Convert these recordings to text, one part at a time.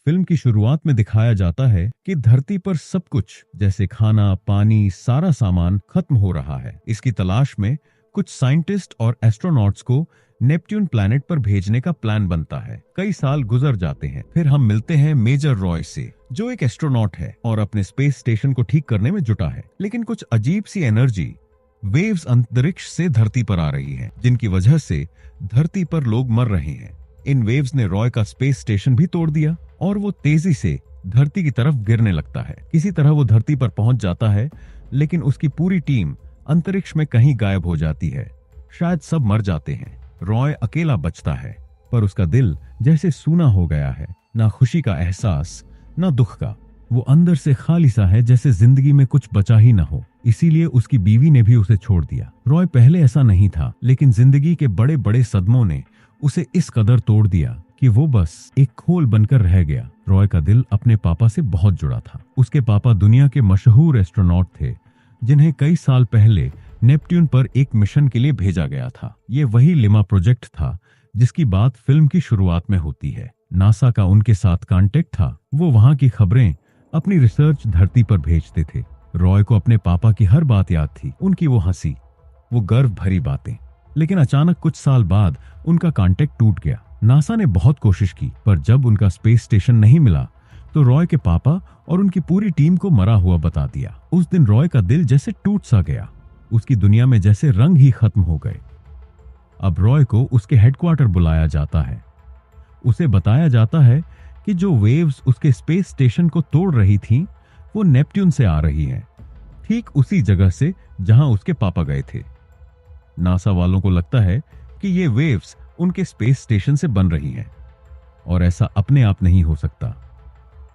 Film की शुरुआत में दिखाया जाता है कि धरती पर सब कुछ जैसे खाना, पानी, सारा सामान खत्म हो रहा है। इसकी तलाश में कुछ साइंटिस्ट और एस्ट्रोनॉट्स को नेपट्यून प्लैनेट पर भेजने का प्लान बनता है। कई साल गुजर जाते हैं, फिर हम मिलते हैं मेजर रॉय से, जो एक एस्ट्रोनॉट है और अपने स्पेस स्टेशन को ठीक करने में जुटा है। लेकिन कुछ अजीब सी एनर्जी वेव्स अंतरिक्ष से धरती पर आ रही है, जिनकी वजह से धरती पर लोग मर रहे हैं। इन वेव्स ने रॉय का स्पेस स्टेशन भी तोड़ दिया और वो तेजी से धरती की तरफ गिरने लगता है। किसी तरह वो धरती पर पहुंच जाता है, लेकिन उसकी पूरी टीम अंतरिक्ष में कहीं गायब हो जाती है। शायद सब मर जाते हैं। रॉय अकेला बचता है, पर उसका दिल जैसे सूना हो गया है। ना खुशी का एहसास, ना दुख का। वो अंदर से खाली सा है, जैसे जिंदगी में कुछ बचा ही ना हो। इसीलिए उसकी बीवी ने भी उसे छोड़ दिया। रॉय पहले ऐसा नहीं था, लेकिन जिंदगी के बड़े बड़े सदमों ने उसे इस कदर तोड़ दिया कि वो बस एक खोल बनकर रह गया। रॉय का दिल अपने पापा से बहुत जुड़ा था। उसके पापा दुनिया के मशहूर एस्ट्रोनॉट थे, जिन्हें कई साल पहले नेपट्यून पर एक मिशन के लिए भेजा गया था। ये वही लिमा प्रोजेक्ट था जिसकी बात फिल्म की शुरुआत में होती है। नासा का उनके साथ कांटेक्ट था। वो वहां की खबरें, अपनी रिसर्च धरती पर भेजते थे। रॉय को अपने पापा की हर बात याद थी, उनकी वो हंसी, वो गर्व भरी बातें। लेकिन अचानक कुछ साल बाद उनका कांटेक्ट टूट गया। नासा ने बहुत कोशिश की, पर जब उनका स्पेस स्टेशन नहीं मिला तो रॉय के पापा और उनकी पूरी टीम को मरा हुआ बता दिया। उस दिन रॉय का दिल जैसे टूट सा गया। उसकी दुनिया में जैसे रंग ही खत्म हो गए। अब रॉय को उसके हेडक्वार्टर बुलाया जाता है। उसे बताया जाता है कि जो वेव्स उसके स्पेस स्टेशन को तोड़ रही थीं, वो नेपट्यून से आ रही हैं, ठीक उसी जगह से जहां उसके पापा गए थे। नासा वालों को लगता है कि ये वेव्स उनके स्पेस स्टेशन से बन रही हैं, और ऐसा अपने आप नहीं हो सकता।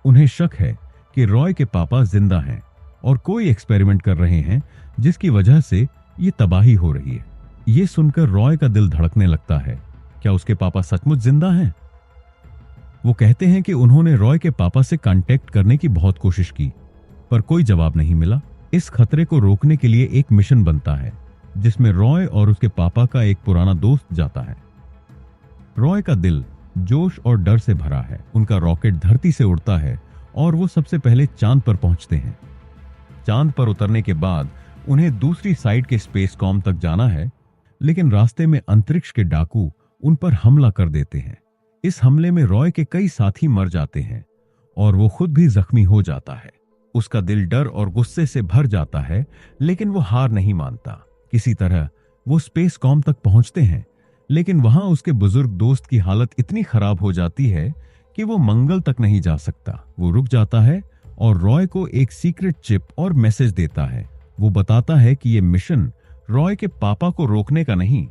उन्हें शक है कि रॉय के पापा जिंदा हैं और कोई एक्सपेरिमेंट कर रहे हैं, जिसकी वजह से ये तबाही हो रही है। ये सुनकर रॉय का दिल धड़कने लगता है। क्या उसके पापा सचमुच जिंदा हैं? वो कहते हैं कि उन्होंने रॉय के पापा से कांटेक्ट करने की बहुत कोशिश की, पर कोई जवाब नहीं मिला। इस खतरे को रोकने के लिए एक मिशन बनता है, जिसमें रॉय और उसके पापा का एक पुराना दोस्त जाता है। रॉय का दिल जोश और डर से भरा है। उनका रॉकेट धरती से उड़ता है और वो सबसे पहले चांद पर पहुंचते हैं। चांद पर उतरने के बाद उन्हें दूसरी साइड के स्पेस कॉम तक जाना है, लेकिन रास्ते में अंतरिक्ष के डाकू उन पर हमला कर देते हैं। इस हमले में रॉय के कई साथी मर जाते हैं और वो खुद भी जख्मी हो जाता है। उसका दिल डर और गुस्से से भर जाता है, लेकिन वो हार नहीं मानता। किसी तरह वो स्पेस कॉम तक पहुंचते हैं, लेकिन वहां उसके बुजुर्ग दोस्त की हालत इतनी खराब हो जाती है कि वो मंगल तक नहीं जा सकता। वो रुक जाता है और रॉय को एक सीक्रेट चिप और मैसेज देता है। वो बताता है कि ये मिशन रॉय के पापा को रोकने का नहीं,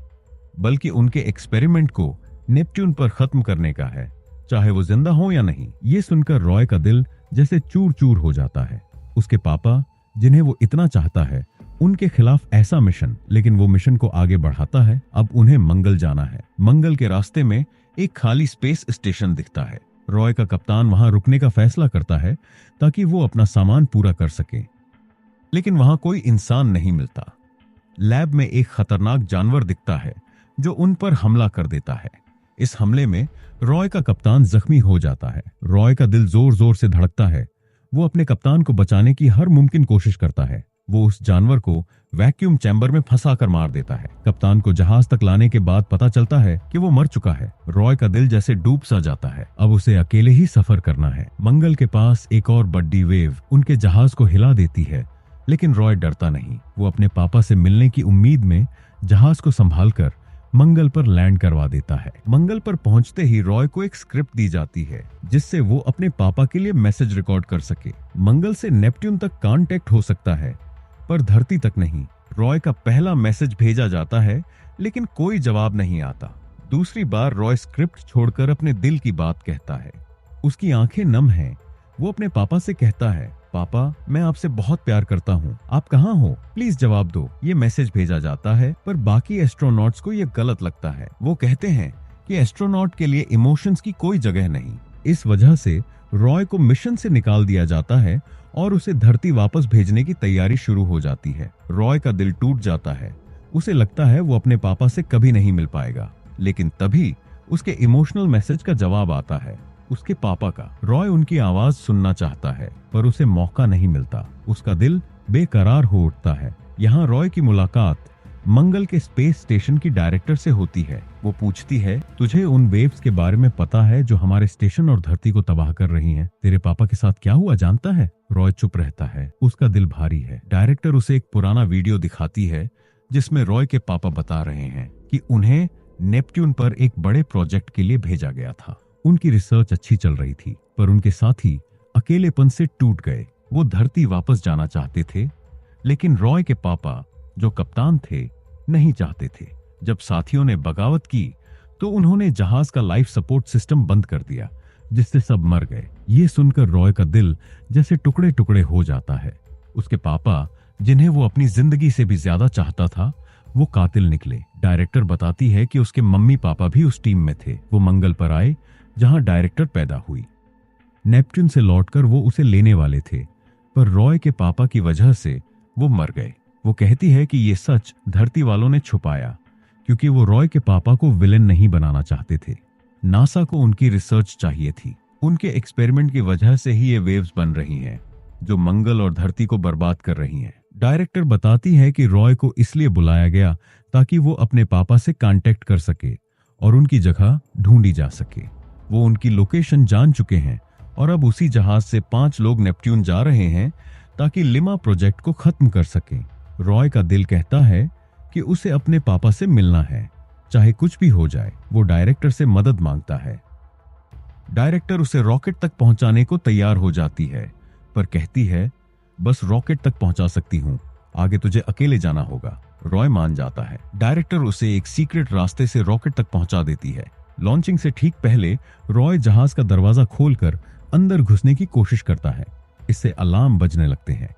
बल्कि उनके एक्सपेरिमेंट को नेपट्यून पर खत्म करने का है, चाहे वो जिंदा हो या नहीं। ये सुनकर रॉय का दिल जैसे चूर चूर हो जाता है। उसके पापा, जिन्हें वो इतना चाहता है, उनके खिलाफ ऐसा मिशन, लेकिन वो मिशन को आगे बढ़ाता है। अब उन्हें मंगल जाना है। मंगल के रास्ते में एक खाली स्पेस स्टेशन दिखता है। रॉय का कप्तान वहां रुकने का फैसला करता है ताकि वो अपना सामान पूरा कर सके, लेकिन वहां कोई इंसान नहीं मिलता। लैब में एक खतरनाक जानवर दिखता है जो उन पर हमला कर देता है। इस हमले में रॉय का कप्तान जख्मी हो जाता है। रॉय का दिल जोर जोर से धड़कता है। वो अपने कप्तान को बचाने की हर मुमकिन कोशिश करता है। वो उस जानवर को वैक्यूम चैम्बर में फंसाकर मार देता है। कप्तान को जहाज तक लाने के बाद पता चलता है कि वो मर चुका है। रॉय का दिल जैसे डूब सा जाता है। अब उसे अकेले ही सफर करना है। मंगल के पास एक और बड़ी वेव उनके जहाज को हिला देती है, लेकिन रॉय डरता नहीं। वो अपने पापा से मिलने की उम्मीद में जहाज को संभालकर मंगल पर लैंड करवा देता है। मंगल पर पहुंचते ही रॉय को एक स्क्रिप्ट दी जाती है, जिससे वो अपने पापा के लिए मैसेज रिकॉर्ड कर सके। मंगल से नेपट्यून तक कांटेक्ट हो सकता है, पर धरती तक नहीं। रॉय का पहला मैसेज भेजा जाता है, लेकिन कोई जवाब नहीं आता। दूसरी बार रॉय स्क्रिप्ट छोड़कर अपने दिल की बात कहता है। उसकी आंखें नम हैं। वो अपने पापा से कहता है, पापा, मैं आपसे बहुत प्यार करता हूँ, आप कहाँ हो, प्लीज जवाब दो। ये मैसेज भेजा जाता है, पर बाकी एस्ट्रोनॉट्स को ये गलत लगता है। वो कहते हैं कि एस्ट्रोनॉट के लिए इमोशंस की कोई जगह नहीं। इस वजह से रॉय को मिशन से निकाल दिया जाता है और उसे धरती वापस भेजने की तैयारी शुरू हो जाती है। रॉय का दिल टूट जाता है। उसे लगता है वो अपने पापा से कभी नहीं मिल पाएगा, लेकिन तभी उसके इमोशनल मैसेज का जवाब आता है। उसके पापा का। रॉय उनकी आवाज सुनना चाहता है पर उसे मौका नहीं मिलता। उसका दिल बेकरार हो उठता है। यहाँ रॉय की मुलाकात मंगल के स्पेस स्टेशन की डायरेक्टर से होती है। वो पूछती है, तुझे उन वेव्स के बारे में पता है जो हमारे स्टेशन और धरती को तबाह कर रही हैं? तेरे पापा के साथ क्या हुआ जानता है? रॉय चुप रहता है। उसका दिल भारी है। डायरेक्टर उसे एक पुराना वीडियो दिखाती है जिसमें रॉय के पापा बता रहे हैं कि उन्हें नेपट्यून पर एक बड़े प्रोजेक्ट के लिए भेजा गया था। उनकी रिसर्च अच्छी चल रही थी पर उनके साथी अकेलेपन से टूट गए। वो धरती वापस जाना चाहते थे लेकिन रॉय के पापा जो कप्तान थे नहीं चाहते थे। जब साथियों ने बगावत की तो उन्होंने जहाज का लाइफ सपोर्ट सिस्टम बंद कर दिया जिससे सब मर गए। ये सुनकर रॉय का दिल जैसे टुकड़े टुकड़े हो जाता है। उसके पापा जिन्हें वो अपनी जिंदगी से भी ज्यादा चाहता था वो कातिल निकले। डायरेक्टर बताती है कि उसके मम्मी पापा भी उस टीम में थे। वो मंगल पर आए जहां डायरेक्टर पैदा हुई। नेपट्यून से लौटकर वो उसे लेने वाले थे पर रॉय के पापा की वजह से वो मर गए। वो कहती है कि ये सच धरती वालों ने छुपाया क्योंकि वो रॉय के पापा को विलेन नहीं बनाना चाहते थे। नासा को उनकी रिसर्च चाहिए थी। उनके एक्सपेरिमेंट की वजह से ही ये वेव्स बन रही हैं जो मंगल और धरती को बर्बाद कर रही हैं। डायरेक्टर बताती है कि रॉय को इसलिए बुलाया गया ताकि वो अपने पापा से कांटेक्ट कर सके और उनकी जगह ढूंढी जा सके। वो उनकी लोकेशन जान चुके हैं और अब उसी जहाज से 5 लोग नेपट्यून जा रहे हैं ताकि लिमा प्रोजेक्ट को खत्म कर सकें। रॉय का दिल कहता है कि उसे अपने पापा से मिलना है चाहे कुछ भी हो जाए। वो डायरेक्टर से मदद मांगता है। डायरेक्टर उसे रॉकेट तक पहुंचाने को तैयार हो जाती है पर कहती है बस रॉकेट तक पहुंचा सकती हूं, आगे तुझे अकेले जाना होगा। रॉय मान जाता है। डायरेक्टर उसे एक सीक्रेट रास्ते से रॉकेट तक पहुंचा देती है। लॉन्चिंग से ठीक पहले रॉय जहाज का दरवाजा खोलकर अंदर घुसने की कोशिश करता है। इससे अलार्म बजने लगते हैं।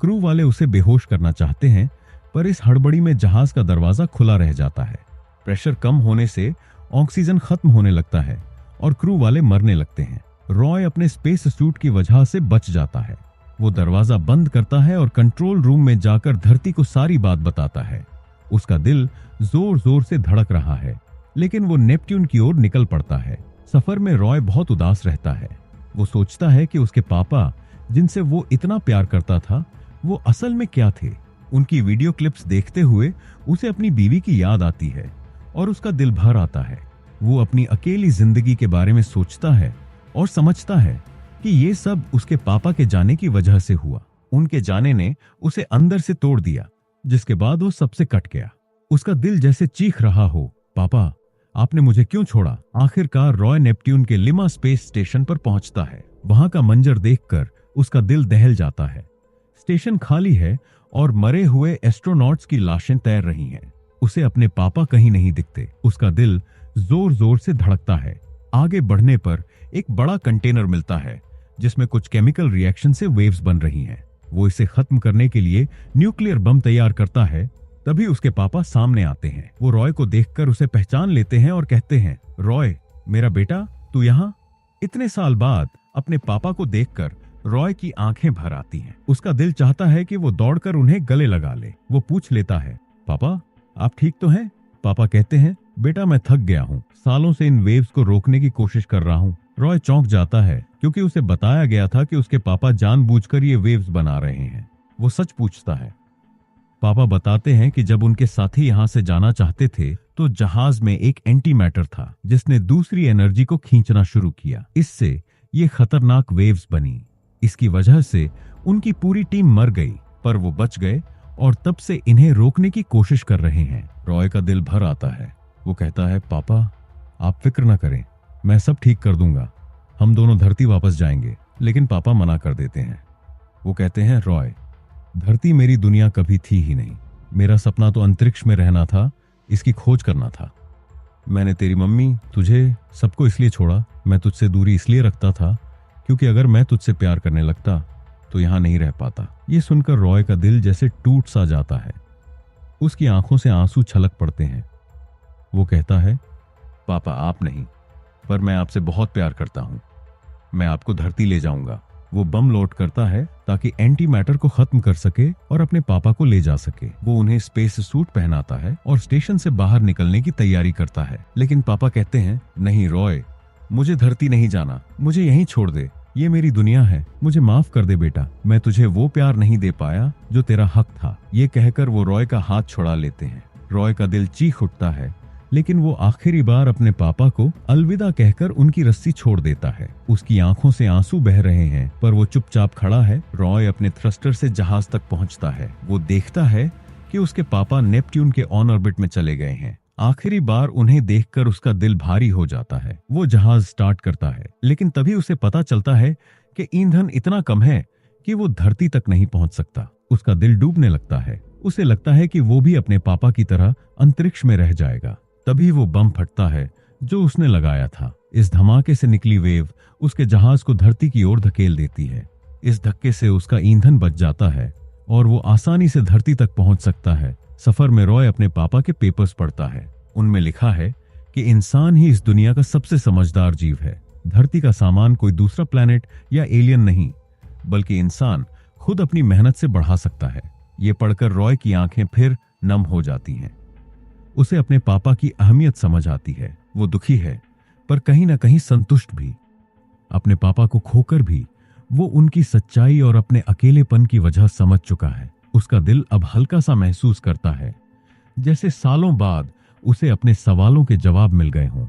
क्रू वाले उसे बेहोश करना चाहते हैं पर इस हड़बड़ी में जहाज का दरवाजा खुला रह जाता है। प्रेशर कम होने से ऑक्सीजन खत्म होने लगता है और क्रू वाले मरने लगते हैं। रॉय अपने स्पेस सूट की वजह से बच जाता है। वो दरवाजा बंद करता है और कंट्रोल रूम में जाकर धरती को सारी बात बताता है। उसका दिल जोर जोर से धड़क रहा है लेकिन वो नेपट्यून की ओर निकल पड़ता है। सफर में रॉय बहुत उदास रहता है। वो सोचता है कि उसके पापा जिनसे वो इतना प्यार करता था वो असल में क्या थे। उनकी वीडियो क्लिप्स देखते हुए उसे अपनी बीवी की याद आती है और उसका दिल भर आता है। वो अपनी अकेली जिंदगी के बारे में सोचता है और समझता है कि ये सब उसके पापा के जाने की वजह से हुआ। उनके जाने ने उसे अंदर से तोड़ दिया जिसके बाद वो सबसे कट गया। उसका दिल जैसे चीख रहा हो, पापा आपने मुझे क्यों छोड़ा। आखिरकार रॉय नेपट्यून के लिमा स्पेस स्टेशन पर पहुंचता है। वहां का मंजर देखकर उसका दिल दहल जाता है। स्टेशन खाली है और मरे हुए एस्ट्रोनॉट्स की लाशें तैर रही हैं। उसे अपने पापा कहीं नहीं दिखते। उसका दिल जोर जोर से धड़कता है। आगे बढ़ने पर एक बड़ा कंटेनर मिलता है जिसमें कुछ केमिकल रिएक्शन से वेव्स बन रही हैं। वो इसे खत्म करने के लिए न्यूक्लियर बम तैयार करता है। तभी उसके पापा सामने आते हैं। वो रॉय को देखकर उसे पहचान लेते हैं और कहते हैं, रॉय मेरा बेटा तू यहाँ। इतने साल बाद अपने पापा को देखकर रॉय की आंखें भर आती हैं। उसका दिल चाहता है कि वो दौड़कर उन्हें गले लगा ले। वो पूछ लेता है, पापा आप ठीक तो हैं? पापा कहते हैं, बेटा मैं थक गया हूँ, सालों से इन वेव्स को रोकने की कोशिश कर रहा हूँ। रॉय चौंक जाता है क्योंकि उसे बताया गया था कि उसके पापा जानबूझकर ये वेव्स बना रहे हैं। वो सच पूछता है। पापा बताते हैं कि जब उनके साथी यहाँ से जाना चाहते थे तो जहाज में एक एंटी मैटर था जिसने दूसरी एनर्जी को खींचना शुरू किया। इससे ये खतरनाक वेव्स बनी। इसकी वजह से उनकी पूरी टीम मर गई पर वो बच गए और तब से इन्हें रोकने की कोशिश कर रहे हैं। रॉय का दिल भर आता है। वो कहता है, पापा आप फिक्र न करें, मैं सब ठीक कर दूंगा, हम दोनों धरती वापस जाएंगे। लेकिन पापा मना कर देते हैं। वो कहते हैं, रॉय धरती मेरी दुनिया कभी थी ही नहीं। मेरा सपना तो अंतरिक्ष में रहना था, इसकी खोज करना था। मैंने तेरी मम्मी तुझे सबको इसलिए छोड़ा, मैं तुझसे दूरी इसलिए रखता था क्योंकि अगर मैं तुझसे प्यार करने लगता तो यहां नहीं रह पाता। ये सुनकर रॉय का दिल जैसे टूट सा जाता है। उसकी आंखों से आंसू छलक पड़ते हैं। वो कहता है, पापा आप नहीं, पर मैं आपसे बहुत प्यार करता हूं, मैं आपको धरती ले जाऊंगा। वो बम लोड करता है ताकि एंटी मैटर को खत्म कर सके और अपने पापा को ले जा सके। वो उन्हें स्पेस सूट पहनाता है और स्टेशन से बाहर निकलने की तैयारी करता है। लेकिन पापा कहते हैं, नहीं रॉय, मुझे धरती नहीं जाना, मुझे यहीं छोड़ दे, ये मेरी दुनिया है, मुझे माफ कर दे बेटा, मैं तुझे वो प्यार नहीं दे पाया जो तेरा हक था। ये कहकर वो रॉय का हाथ छुड़ा लेते हैं। रॉय का दिल चीख उठता है, लेकिन वो आखिरी बार अपने पापा को अलविदा कहकर उनकी रस्सी छोड़ देता है। उसकी आंखों से आंसू बह रहे हैं, पर वो चुपचाप खड़ा है। रॉय अपने थ्रस्टर से जहाज तक पहुंचता है। वो देखता है कि उसके पापा नेपट्यून के ऑन ऑर्बिट में चले गए हैं। आखिरी बार उन्हें देखकर उसका दिल भारी हो जाता है। वो जहाज स्टार्ट करता है, लेकिन तभी उसे पता चलता है कि ईंधन इतना कम है कि वो धरती तक नहीं पहुंच सकता। उसका दिल डूबने लगता है। उसे लगता है कि वो भी अपने पापा की तरह अंतरिक्ष में रह जाएगा। तभी वो बम फटता है जो उसने लगाया था। इस धमाके से निकली वेव उसके जहाज को धरती की ओर धकेल देती है। इस धक्के से उसका ईंधन बच जाता है और वो आसानी से धरती तक पहुंच सकता है। सफर में रॉय अपने पापा के पेपर्स पढ़ता है। उनमें लिखा है कि इंसान ही इस दुनिया का सबसे समझदार जीव है। धरती का सामान कोई दूसरा प्लेनेट या एलियन नहीं, बल्कि इंसान खुद अपनी मेहनत से बढ़ा सकता है। ये पढ़कर रॉय की आंखें फिर नम हो जाती हैं। उसे अपने पापा की अहमियत समझ आती है। वो दुखी है, पर कहीं ना कहीं संतुष्ट भी। अपने पापा को खोकर भी वो उनकी सच्चाई और अपने अकेलेपन की वजह समझ चुका है। उसका दिल अब हल्का सा महसूस करता है, जैसे सालों बाद उसे अपने सवालों के जवाब मिल गए हों।